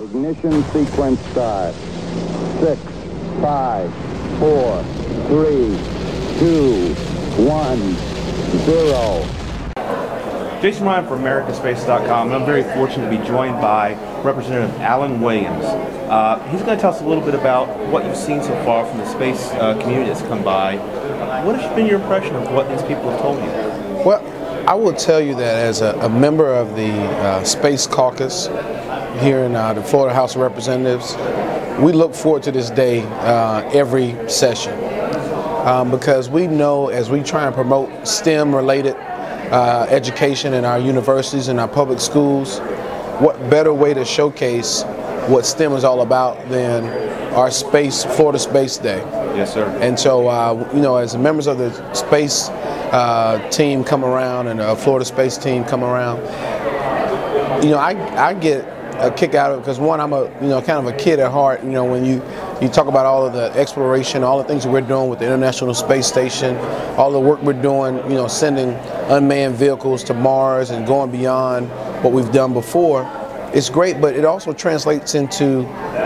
Ignition sequence start. 6, 5, 4, 3, 2, 1, 0. Jason Ryan from AmericaSpace.com, and I'm very fortunate to be joined by Representative Alan Williams. He's going to tell us a little bit about what you've seen so far from the space community that's come by. What has been your impression of what these people have told you? Well, I will tell you that as a member of the Space Caucus here in the Florida House of Representatives, we look forward to this day every session because we know as we try and promote STEM-related education in our universities and our public schools, what better way to showcase what STEM is all about than our Florida Space Day. Yes, sir. And so, as members of the space team come around and the Florida Space team come around, I get a kick out of it because one, I'm kind of a kid at heart. When you talk about all of the exploration, all the things that we're doing with the International Space Station, all the work we're doing, sending unmanned vehicles to Mars and going beyond what we've done before. It's great, but it also translates into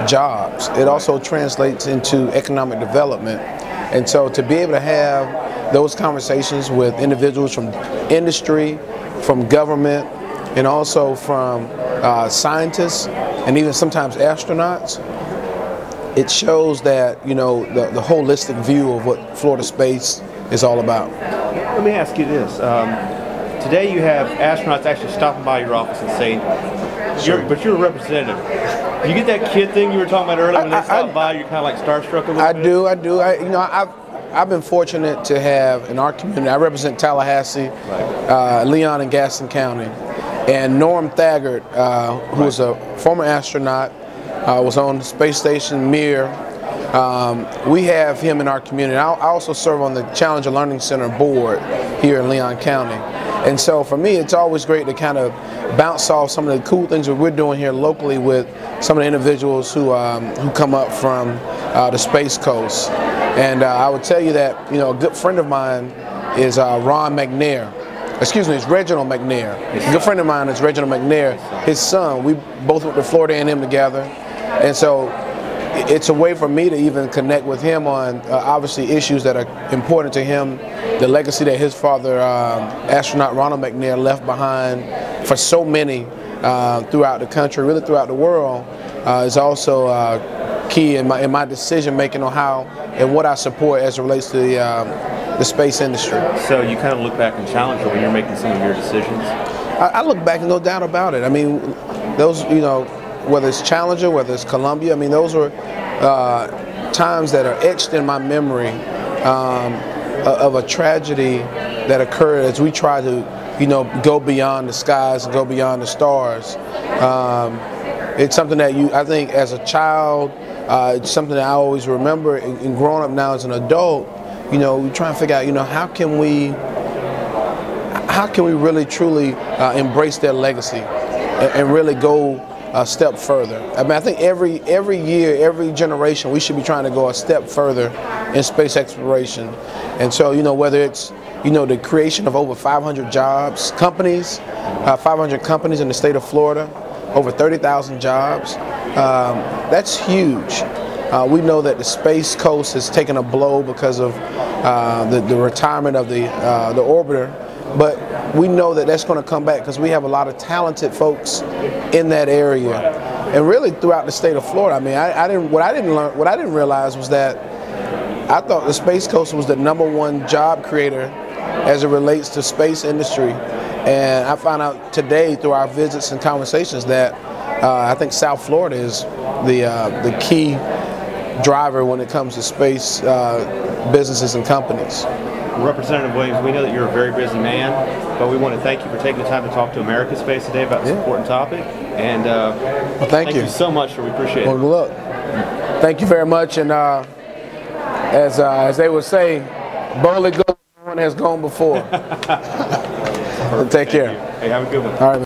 jobs. It also translates into economic development. And so to be able to have those conversations with individuals from industry, from government, and also from scientists, and even sometimes astronauts, it shows that, the holistic view of what Florida Space is all about. Let me ask you this. Today you have astronauts actually stopping by your office and saying, but you're a representative. Do you get that kid thing you were talking about earlier when they stop by, you're kind of like starstruck a little bit? I do. I've been fortunate to have in our community, I represent Tallahassee, Leon and Gaston County, and Norm Thagard, who's a former astronaut, was on the space station Mir. We have him in our community. I also serve on the Challenger Learning Center board here in Leon County. And so for me, it's always great to kind of bounce off some of the cool things that we're doing here locally with some of the individuals who come up from the Space Coast. And I would tell you that, a good friend of mine is Reginald McNair. A good friend of mine is Reginald McNair. His son, we both went to Florida A&M together. And so it's a way for me to even connect with him on obviously issues that are important to him. The legacy that his father, astronaut Ronald McNair, left behind for so many throughout the country, really throughout the world, is also key in my decision making on how and what I support as it relates to the space industry. So you kind of look back and challenge her when you're making some of your decisions? I look back and no doubt about it. I mean, those, whether it's Challenger, whether it's Columbia, those were times that are etched in my memory of a tragedy that occurred as we try to, go beyond the skies and go beyond the stars. It's something that I think as a child, it's something that I always remember, and growing up now as an adult, we try and figure out, how can we really truly embrace their legacy and really go a step further. I think every year, every generation, we should be trying to go a step further in space exploration. And so, whether it's, the creation of over 500 jobs, 500 companies in the state of Florida, over 30,000 jobs, that's huge. We know that the Space Coast has taken a blow because of the retirement of the orbiter, but we know that that's going to come back because we have a lot of talented folks in that area, and really throughout the state of Florida. What I didn't realize was that I thought the Space Coast was the #1 job creator as it relates to space industry, and I found out today through our visits and conversations that I think South Florida is the key driver when it comes to space businesses and companies. Representative Williams, we know that you're a very busy man, but we want to thank you for taking the time to talk to AmericaSpace today about this important topic. And well, thank you so much, we appreciate it. Well, look, thank you very much. And as they would say, boldly go, no one has gone before. Take care. Hey, have a good one. All right.